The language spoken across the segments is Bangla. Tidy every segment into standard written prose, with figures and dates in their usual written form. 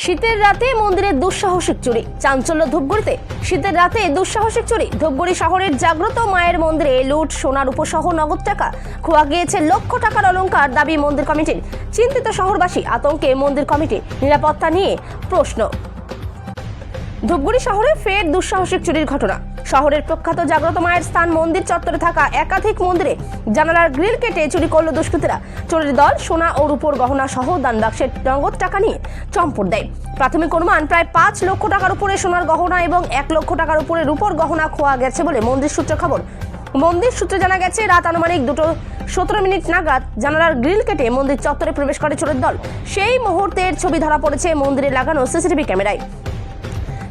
শীতের রাতে মন্দিরে দুঃসাহসিক চুরি, চাঞ্চল্য ধূপগুড়িতে। শীতের রাতে দুঃসাহসিক চুরি। ধূপগুড়ি শহরের জাগ্রত মায়ের মন্দিরে লুট, সোনার উপসহ নগদ টাকা খোয়া গিয়েছে। লক্ষ টাকার অলংকার দাবি মন্দির কমিটির। চিন্তিত শহরবাসী, আতঙ্কে মন্দির কমিটি। নিরাপত্তা নিয়ে প্রশ্ন। ধূপগুড়ি শহরে ফের দুঃসাহসিক চুরির ঘটনা। শহরের প্রখ্যাত জাগ্রত মায়ের স্থান মন্দির চত্বরে থাকা একাধিক মন্দিরে জানালার গ্রিল কেটে চুরি করল দুষ্কৃতীরা। চোরের দল সোনা ও রূপোর গহনা সহ দান বাক্সের নগদ টাকা নিয়ে চম্পট দেয়। প্রাথমিক অনুমান প্রায় 5 লক্ষ টাকার উপরে সোনার গহনা এবং 1 লক্ষ টাকার উপরে রূপোর গহনা খোয়া গেছে বলে মন্দির সূত্রে খবর। মন্দির সূত্রে জানা গেছে, রাত আনুমানিক 2:17 নাগাদ জানালার গ্রিল কেটে মন্দির চত্বরে প্রবেশ করে চোরের দল। সেই মুহূর্তের ছবি ধরা পড়েছে মন্দিরে লাগানো সিসিটিভি ক্যামেরায়।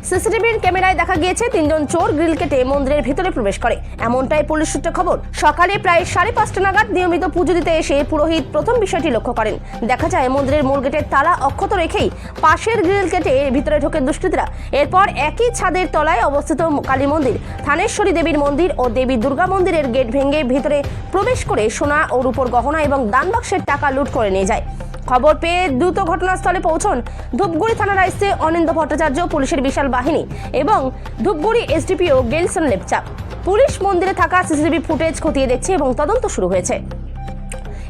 সিসিটিভির ক্যামেরায় দেখা গিয়েছে 3 জন চোর গ্রিল কেটে মন্দিরের ভিতরে প্রবেশ করে, এমনটাই পুলিশ সূত্রে খবর। সকালে প্রায় 5:30 নাগাদ নিয়মিত পুজো দিতে এসে পুরোহিত প্রথম বিষয়টি লক্ষ্য করেন। দেখা যায় মন্দিরের মূল গেটের তালা অক্ষত রেখেই পাশের গ্রিল কেটে ভিতরে ঢোকে দুষ্কৃতীরা। এরপর একই ছাদের তলায় অবস্থিত কালী মন্দির, থানেশ্বরী দেবীর মন্দির ও দেবী দুর্গা মন্দিরের গেট ভেঙে ভিতরে প্রবেশ করে সোনা ও রূপোর গহনা এবং দান বাক্সের টাকা লুট করে নিয়ে যায়। খবর পেয়ে দ্রুত ঘটনাস্থলে পৌঁছন ধূপগুড়ি থানার আইসি অনিন্দ ভট্টাচার্য, পুলিশের বিশাল বাহিনী এবং ধূপগুড়ি এসডিপিও গেলসন লেপচা। পুলিশ মন্দিরে থাকা সিসিটিভি ফুটেজ খতিয়ে দেখছে এবং তদন্ত শুরু হয়েছে।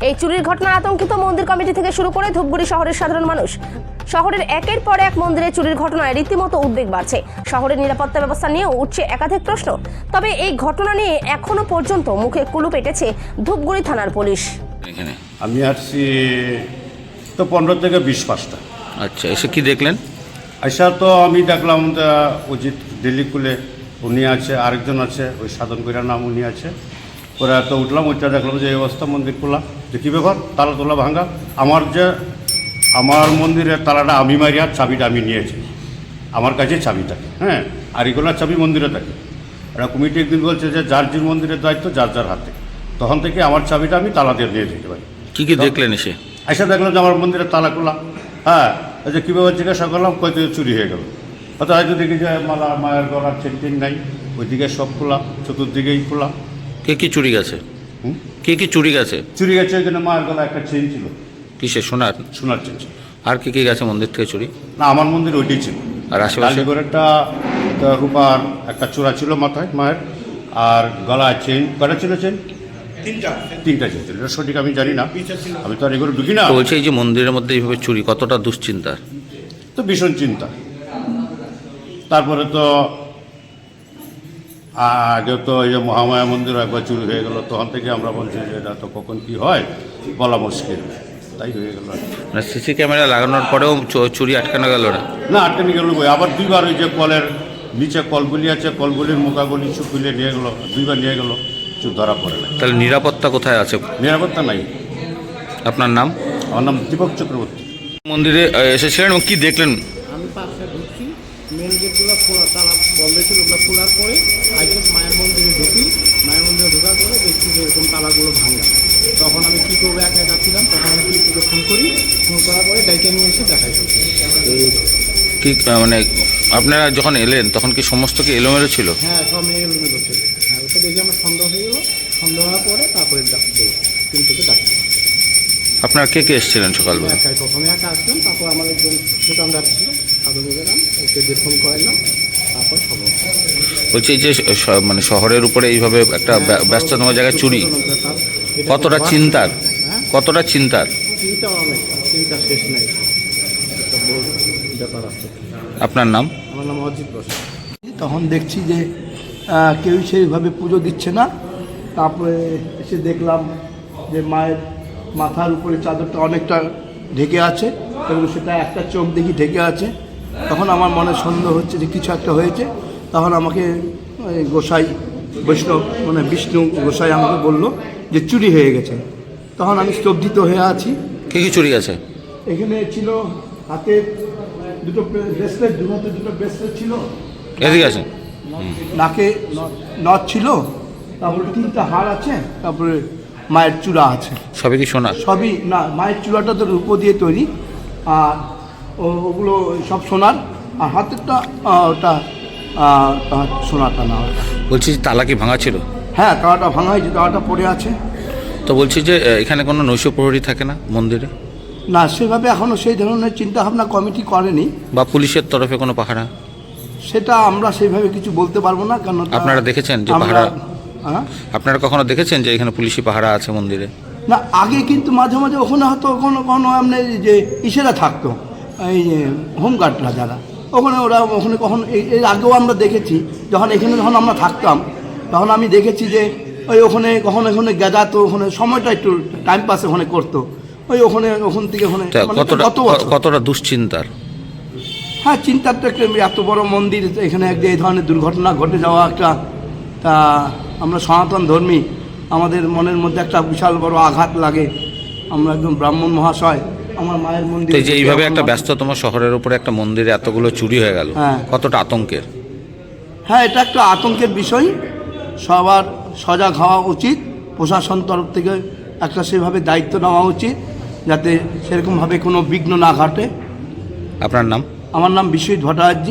এই চুরির ঘটনায় আতঙ্কিত মন্দির কমিটি থেকে শুরু করে ধূপগুড়ি শহরের সাধারণ মানুষ। শহরের একের পর এক মন্দিরে চুরির ঘটনায় রীতিমতো উদ্বেগ বাড়ছে। শহরের নিরাপত্তা ব্যবস্থা নিয়েও উঠছে একাধিক প্রশ্ন। তবে এই ঘটনা নিয়ে এখনো পর্যন্ত মুখে কুলু পেটেছে ধূপগুড়ি থানার পুলিশ। আমি আসছি তো 15 থেকে 20-5টা। আচ্ছা, এসে কি দেখলেন? আচ্ছা, তো আমি দেখলাম অজিত দিল্লি কুলে উনি আছে, আরেকজন আছে ওই সাধন কইরার নাম, উনি আছে। পরে তো উঠলাম, ওইটা দেখলাম যে এই অবস্থা, মন্দির খোলা। যে কী ব্যাপার, তালা তোলা ভাঙা। আমার মন্দিরের তালাটা আমি মারিয়া, চাবিটা আমি নিয়েছি, আমার কাছে চাবি থাকে। হ্যাঁ, আর এগুলোর চাবি মন্দিরে থাকে। একটা কমিটি একদিন বলছে যে যার যে মন্দিরের দায়িত্ব যার যার হাতে। তখন থেকে আমার চাবিটা আমি তালা দিয়ে নিয়ে যেতে পারি। কি কি দেখলেন এসে? এসে দেখলাম যে আমার মন্দিরের তালা খোলা। হ্যাঁ, যে কীভাবে জিজ্ঞাসা করলাম, কত চুরি হয়ে গেল। হয়তো দেখি যে মায়ের গলার চেন নাই, ওইদিকে সব খোলা, চতুর্দিকেই খোলা। কে কি চুরি গেছে? কে কি চুরি গেছে? চুরি গেছে ওইখানে মায়ের গলা একটা চেন ছিল। কিসে? সোনার? সোনার চেন ছিল। আর কি কি গেছে মন্দির থেকে চুরি? না, আমার মন্দির ওইটাই ছিল। আর আশেপাশে একটা রূপার একটা চূড়া ছিল মাথায় মায়ের, আর গলায় চেন কটা ছিল? চেন তিনটা চেন ছিল। সঠিক আমি জানি না, আমি তো আর এগুলো ঢুকি না। বলছে এই যে মন্দিরের মধ্যে এইভাবে চুরি, কতটা দুশ্চিন্তার? তো ভীষণ চিন্তা। তারপরে তো আগে তো এই যে মহামায়া মন্দির একবার চুরি হয়ে গেল, তখন থেকে আমরা বলছি যে এটা তো কখন কি হয় বলা মুশকিল, তাই হয়ে গেল। মানে সিসি ক্যামেরা লাগানোর পরেও চুরি আটকানো গেল না? না, আটকানো গেল। আবার 2বার ওই যে কলের নিচে কলগুলি আছে, কলগুলির মুখাগুলি সব খুলে নিয়ে গেলো, 2বার নিয়ে গেলো, কিছু ধরা পড়ে না। তাহলে নিরাপত্তা কোথায় আছে? নিরাপত্তা নাই। আপনার নাম? আমার নাম দীপক চক্রবর্তী। মন্দিরে এসেছিলেন এবং কি দেখলেন? আমি পাশে ঢুকছি, মেন গেটগুলো খোলা, তালা বন্ধ ছিল। ওগুলো খোলার পরে আগে মায়ের মন্দিরে ঢুকি। মায়ের মন্দিরে ঢোকার পরে দেখছি যে এরকম তালাগুলো ভাঙা। তখন আমি কী করবো, একা যাচ্ছিলাম। তখন আমি পুলিশকে ফোন করি। ফোন করার পরে ডাইকে নিয়ে এসে দেখাই কি মানে আপনারা যখন এলেন তখন কি সমস্ত কি এলোমেলো ছিল? হ্যাঁ, সব মেয়ে এলোমেলো ছিল। হ্যাঁ, ওটা দেখে আমার সন্দেহ হয়ে গেলো। সন্দেহ হওয়ার পরে তারপরে কিন্তু ডাক্তার। আপনারা কে কে এসেছিলেন সকালবেলা? একাই, প্রথমে একা আসলাম। তারপর আমার একজন দোকানদার ছিল, সাধু গেলাম, ওকে দিয়ে ফোন করাইলাম। তারপর খবর বলছি এই যে মানে শহরের উপরে এইভাবে একটা ব্যস্ততম জায়গায় চুরি, কতটা চিন্তার? কতটা চিন্তার? চিন্তা অনেক, চিন্তা শেষ নেই। একটা বড় ব্যাপার আছে। আপনার নাম? আমার নাম অজিত বসু। তখন দেখছি যে কেউই সেইভাবে পুজো দিচ্ছে না। তারপরে এসে দেখলাম যে মায়ের মাথার উপরে চাদরটা অনেকটা ঢেকে আছে এবং সেটা একটা চোখ দেখি ঢেকে আছে। তখন আমার মনে সন্দেহ হচ্ছে যে কিছু একটা হয়েছে। তখন আমাকে গোসাই বৈষ্ণব মানে বিষ্ণু গোসাই আমাকে বললো যে চুরি হয়ে গেছে। তখন আমি স্তব্ধিত হয়ে আছি। কী কী চুরি গেছে? এখানে ছিল হাতে দুটো ব্রেসলেট, দু হাতে দুটো ব্রেসলেট ছিল। এদিকে আছে। নাকে নথ ছিল, তারপরে 3টা হার আছে, তারপরে মায়ের চূড়া আছে। সবই কি সোনা? সবই না, মায়ের চূড়াটা তো রূপো দিয়ে তৈরি, আর ওগুলো সব সোনার। আর হাতেরটা ওটা সোনাটা না। বলছি তালা কি ভাঙা ছিল? হ্যাঁ, তালাটা ভাঙা হয়েছে, তালাটা পড়ে আছে। তো বলছি যে এখানে কোনো নৈশ প্রহরী থাকে না মন্দিরে? না, সেভাবে এখনও সেই ধরনের চিন্তাভাবনা কমিটি করেনি। বা পুলিশের তরফে কোনো পাহারা? সেটা আমরা সেইভাবে কিছু বলতে পারবো না, কারণ আপনারা দেখেছেন যে পাহারা? আপনারা কখনো দেখেছেন যে এখানে পুলিশি পাহারা আছে মন্দিরে? না, আগে কিন্তু মাঝে মাঝে ওখানে হয়তো কোনো আপনার যে ইসেরা থাকতো, এই যে হোমগার্ডরা যারা ওখানে, ওরা ওখানে কখনো এর আগেও আমরা দেখেছি, যখন আমরা থাকতাম তখন আমি দেখেছি যে ওখানে ওখানে গেজাতো, ওখানে সময়টা একটু টাইম পাস ওখানে করতো, ওখান থেকে কতটা দুশ্চিন্তার? হ্যাঁ, চিন্তার তো একটা, এত বড় মন্দির এখানে এই ধরনের দুর্ঘটনা ঘটে যাওয়া একটা, তা আমরা সনাতন ধর্মী, আমাদের মনের মধ্যে একটা বিশাল বড় আঘাত লাগে। আমরা একদম ব্রাহ্মণ মহাশয়, আমার মায়ের মন্দির। যে এইভাবে একটা ব্যস্ততম শহরের উপরে একটা মন্দিরে এতগুলো চুরি হয়ে গেল, কতটা আতঙ্কের? হ্যাঁ, এটা একটা আতঙ্কের বিষয়, সবার সজাগ হওয়া উচিত, প্রশাসন তরফ থেকে একটা সেভাবে দায়িত্ব নেওয়া উচিত যাতে সেরকমভাবে কোনো বিঘ্ন না ঘটে। আপনার নাম? আমার নাম বিশ্বজিৎ ভট্টাচার্য।